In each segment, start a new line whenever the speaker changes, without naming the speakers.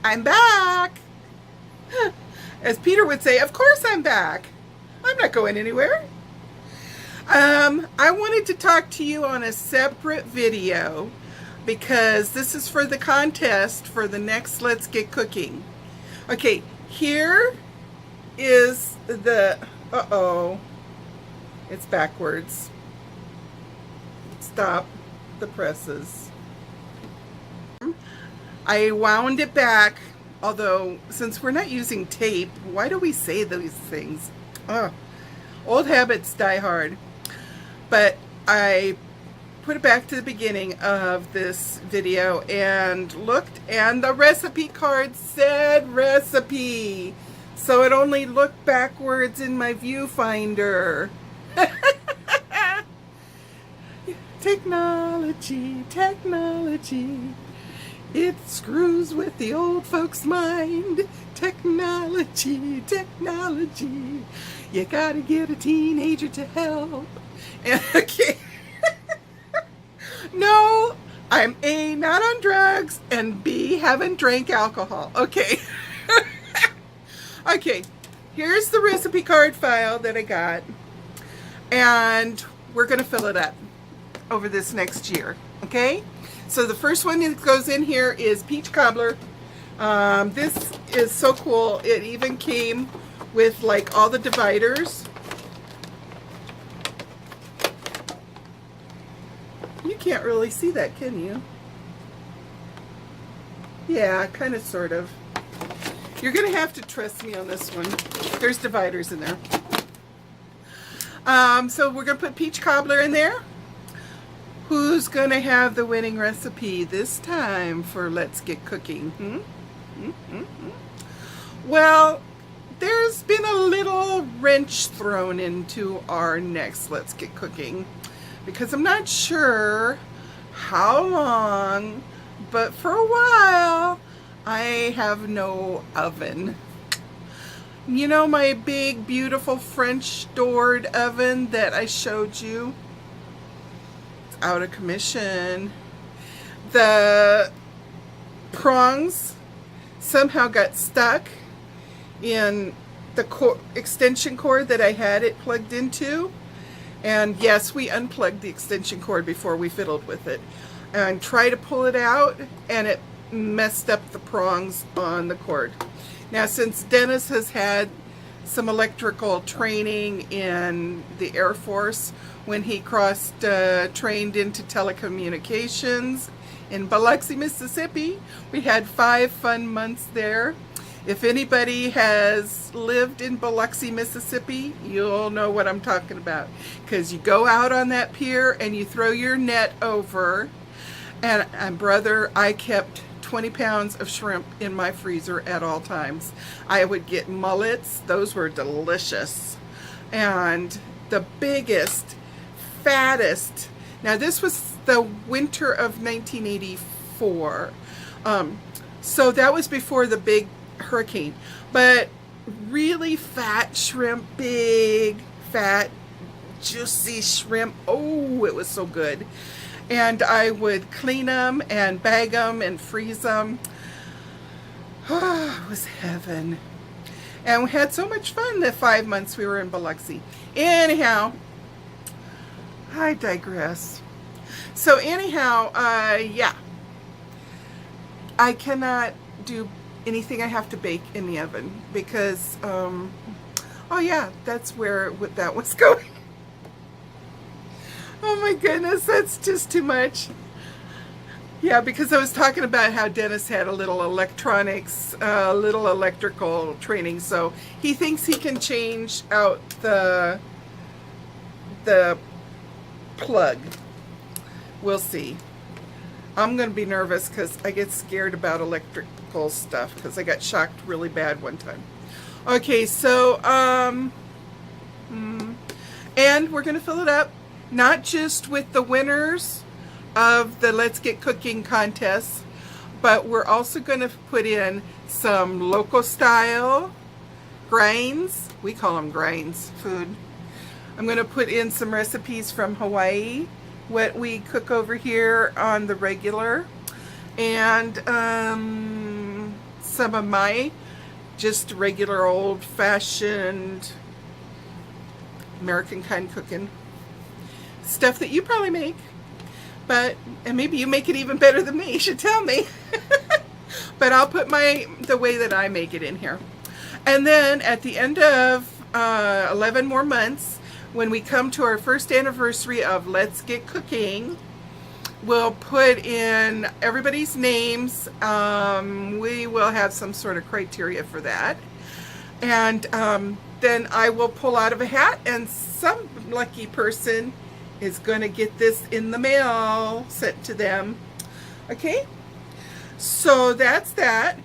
I'm back. As Peter would say, of course I'm back. I'm not going anywhere. I wanted to talk to you on a separate video because this is for the contest for the next Let's Get Cooking. Okay, here is the, it's backwards. Stop the presses. I wound it back, although since we're not using tape, why do we say these things? Old habits die hard. But I put it back to the beginning of this video and looked, and the recipe card said recipe. So it only looked backwards in my viewfinder. Technology, technology. It screws with the old folks' mind. Technology, technology. You gotta get a teenager to help. Okay. No, I'm A, not on drugs, and B, haven't drank alcohol. Okay. Okay, here's the recipe card file that I got, and we're gonna fill it up over this next year, okay? So the first one that goes in here is peach cobbler. This is so cool. It even came with like all the dividers. You can't really see that, can you? Yeah, kind of, sort of. You're gonna have to trust me on this one. There's dividers in there. So we're gonna put peach cobbler in there. Who's gonna have the winning recipe this time for Let's Get Cooking? Well, there's been a little wrench thrown into our next Let's Get Cooking because I'm not sure how long, but for a while I have no oven. You know my big beautiful French doored oven that I showed you? Out of commission. The prongs somehow got stuck in the extension cord that I had it plugged into, and yes, we unplugged the extension cord before we fiddled with it and tried to pull it out, and it messed up the prongs on the cord. Now, since Dennis has had some electrical training in the Air Force when he trained into telecommunications in Biloxi, Mississippi. We had 5 fun months there. If anybody has lived in Biloxi, Mississippi, you'll know what I'm talking about, because you go out on that pier and you throw your net over, and brother, I kept 20 pounds of shrimp in my freezer at all times. I would get mullets. Those were delicious. And the biggest, fattest, now this was the winter of 1984. So that was before the big hurricane. But really fat shrimp, big, fat, juicy shrimp. Oh, it was so good. And I would clean them and bag them and freeze them. Oh, it was heaven. And we had so much fun the 5 months we were in Biloxi. Anyhow, I digress. So anyhow, yeah. I cannot do anything I have to bake in the oven because, oh yeah, that's where that was going. Oh my goodness, that's just too much. Yeah, because I was talking about how Dennis had a little electronics, little electrical training, so he thinks he can change out the plug. We'll see. I'm going to be nervous because I get scared about electrical stuff because I got shocked really bad one time. Okay, so, and we're going to fill it up. Not just with the winners of the Let's Get Cooking contest, but we're also going to put in some local style grains. We call them grains, food. I'm going to put in some recipes from Hawaii, what we cook over here on the regular, and some of my just regular old-fashioned American kind cooking stuff that you probably make, and maybe you make it even better than me. You should tell me. But I'll put the way that I make it in here. And then at the end of 11 more months, when we come to our first anniversary of Let's Get Cooking, we'll put in everybody's names. We will have some sort of criteria for that. And then I will pull out of a hat, and some lucky person is going to get this in the mail sent to them. Okay? So that's that.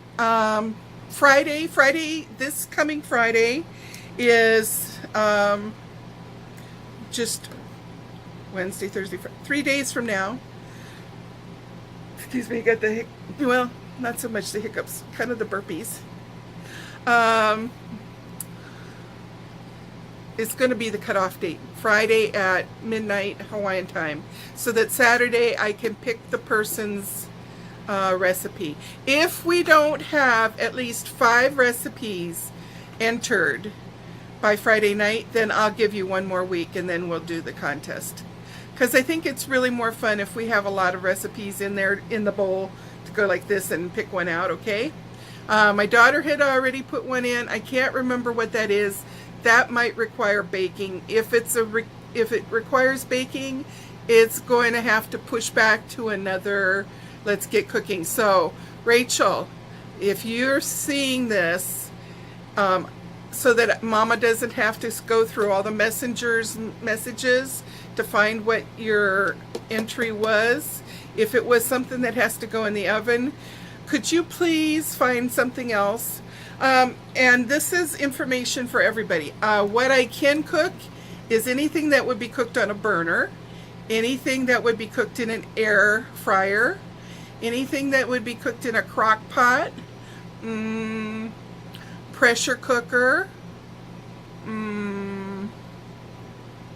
Friday, this coming Friday is just Wednesday, Thursday, 3 days from now. Excuse me, got the well, not so much the hiccups, kind of the burpees. It's going to be the cutoff date, Friday at midnight Hawaiian time, so that Saturday I can pick the person's recipe. If we don't have at least 5 recipes entered by Friday night, then I'll give you one more week and then we'll do the contest. Because I think it's really more fun if we have a lot of recipes in there in the bowl to go like this and pick one out, okay? My daughter had already put one in. I can't remember what that is. That might require baking. If it requires baking, it's going to have to push back to another Let's Get Cooking. So, Rachel, if you're seeing this, so that Mama doesn't have to go through all the messages to find what your entry was, if it was something that has to go in the oven, could you please find something else? And this is information for everybody. What I can cook is anything that would be cooked on a burner, anything that would be cooked in an air fryer, anything that would be cooked in a crock pot, pressure cooker,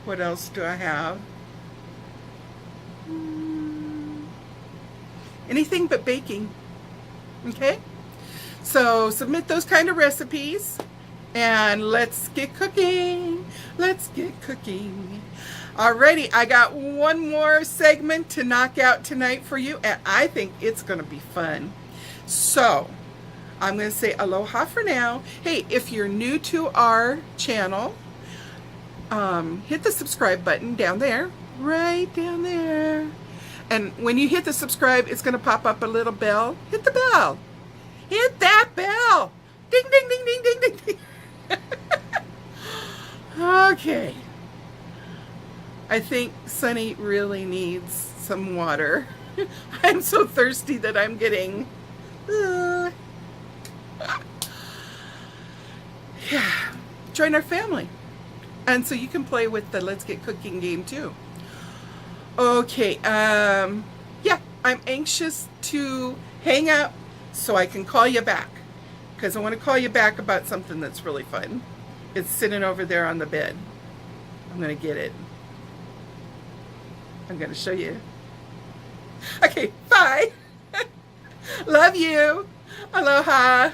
what else do I have? Anything but baking. Okay? So submit those kind of recipes and let's get cooking. Let's get cooking. Alrighty, I got one more segment to knock out tonight for you, and I think it's going to be fun. So, I'm going to say aloha for now. Hey, if you're new to our channel, hit the subscribe button down there, right down there. And when you hit the subscribe, it's going to pop up a little bell. Hit the bell. Hit that bell. Ding, ding, ding, ding, ding, ding, ding. Okay. I think Sunny really needs some water. I'm so thirsty that I'm getting... yeah. Join our family. And so you can play with the Let's Get Cooking game too. Okay, yeah, I'm anxious to hang out so I can call you back, because I want to call you back about something that's really fun. It's sitting over there on the bed. I'm going to get it. I'm going to show you. Okay, bye. Love you. Aloha.